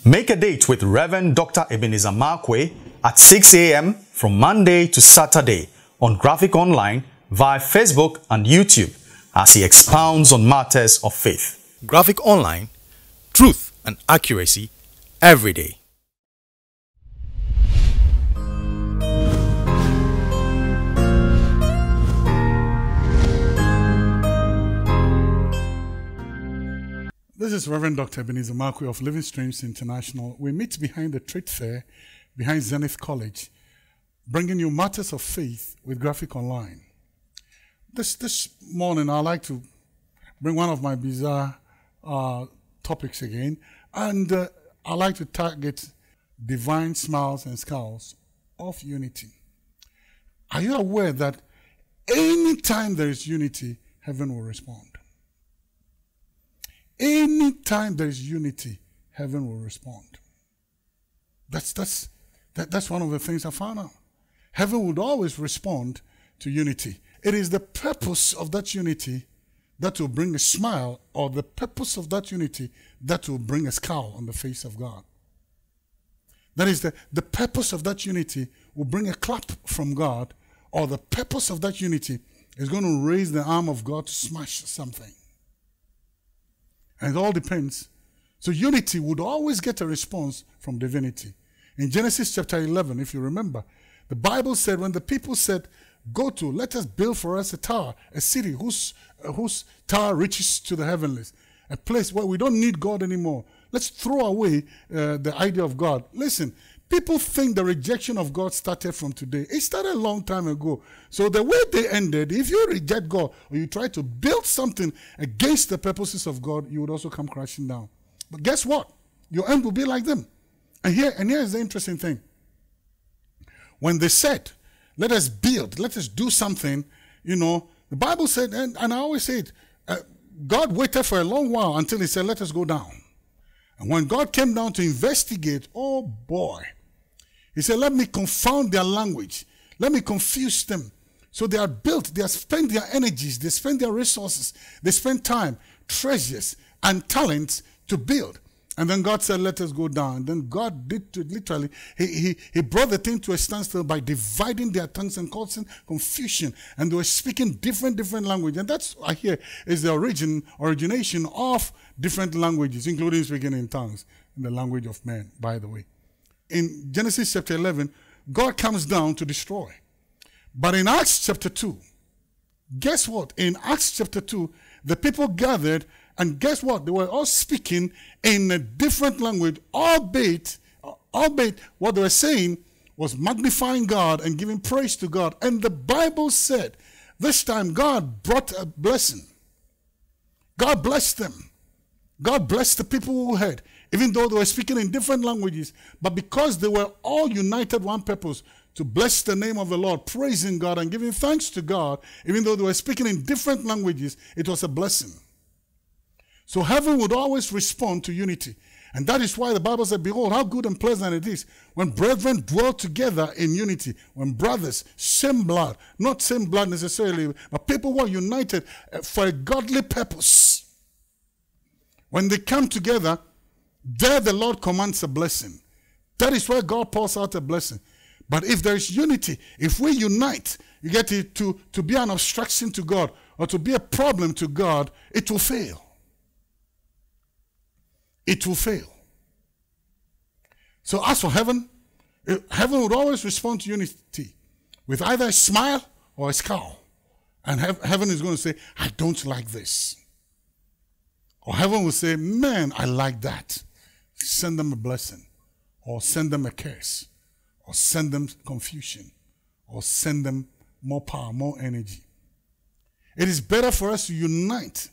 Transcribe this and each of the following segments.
Make a date with Rev Dr Ebenezer Markwei at 6 a.m. from Monday to Saturday on Graphic Online via Facebook and YouTube as he expounds on matters of faith. Graphic Online, truth and accuracy every day. This is Rev Dr Ebenezer Markwei of Living Streams International. We meet behind the trade fair, behind Zenith College, bringing you matters of faith with Graphic Online. This morning, I'd like to bring one of my bizarre topics again, and I'd like to target divine smiles and scowls of unity. Are you aware that anytime there is unity, heaven will respond? Anytime there is unity, heaven will respond. That's one of the things I found out. Heaven would always respond to unity. It is the purpose of that unity that will bring a smile, or the purpose of that unity that will bring a scowl on the face of God. That is the purpose of that unity will bring a clap from God, or the purpose of that unity is going to raise the arm of God to smash something. And it all depends. So unity would always get a response from divinity. In Genesis chapter 11, if you remember, the Bible said when the people said, let us build for us a tower, a city whose tower reaches to the heavenlies, a place where we don't need God anymore. Let's throw away the idea of God. Listen, people think the rejection of God started from today. It started a long time ago. So the way they ended, if you reject God or you try to build something against the purposes of God, you would also come crashing down. But guess what? Your end will be like them. And here is the interesting thing. When they said, let us build, let us do something, the Bible said, and I always say it, God waited for a long while until he said, let us go down. And when God came down to investigate, oh boy, he said, let me confound their language. Let me confuse them. So they are built, they have spent their energies, they spend their resources, they spend time, treasures, and talents to build. And then God said, let us go down. And then God did literally, he brought the thing to a standstill by dividing their tongues and causing confusion. And they were speaking different languages. And that's, I hear, is the origination of different languages, including speaking in tongues, in the language of men, by the way. In Genesis chapter 11, God comes down to destroy. But in Acts chapter 2, guess what? In Acts chapter 2, the people gathered, and guess what? They were all speaking in a different language, albeit what they were saying was magnifying God and giving praise to God. And the Bible said, this time God brought a blessing. God blessed them. God blessed the people who heard, even though they were speaking in different languages. But because they were all united one purpose, to bless the name of the Lord, praising God and giving thanks to God, even though they were speaking in different languages, it was a blessing. So heaven would always respond to unity. And that is why the Bible said, behold, how good and pleasant it is when brethren dwell together in unity, when brothers, same blood, not same blood necessarily, but people who are united for a godly purpose. When they come together, there the Lord commands a blessing. That is why God pours out a blessing. But if there is unity, if we unite, you get it to be an obstruction to God or to be a problem to God, it will fail. It will fail. So as for heaven, heaven would always respond to unity with either a smile or a scowl. And heaven is going to say, I don't like this. Or heaven will say, man, I like that. Send them a blessing, or send them a curse, or send them confusion, or send them more power, more energy. It is better for us to unite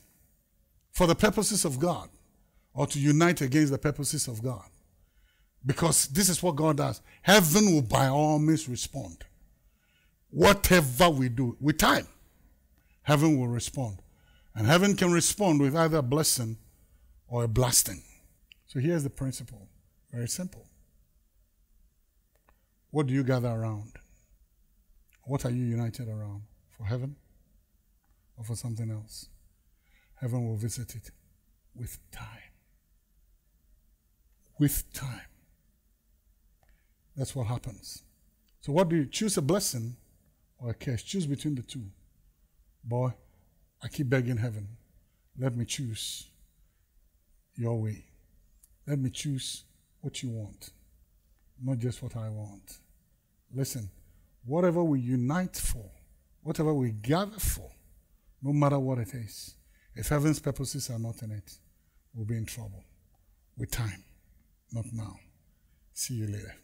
for the purposes of God, or to unite against the purposes of God. Because this is what God does. Heaven will by all means respond. Whatever we do, with time, heaven will respond. And heaven can respond with either a blessing or a blasting. So here's the principle. Very simple. What do you gather around? What are you united around? For heaven or for something else? Heaven will visit it with time. with time. That's what happens. So what do you choose, a blessing or a curse? Choose between the two. Boy, I keep begging heaven, let me choose your way. Let me choose what you want, not just what I want. Listen, whatever we unite for, whatever we gather for, no matter what it is, if heaven's purposes are not in it, we'll be in trouble with time, not now. See you later.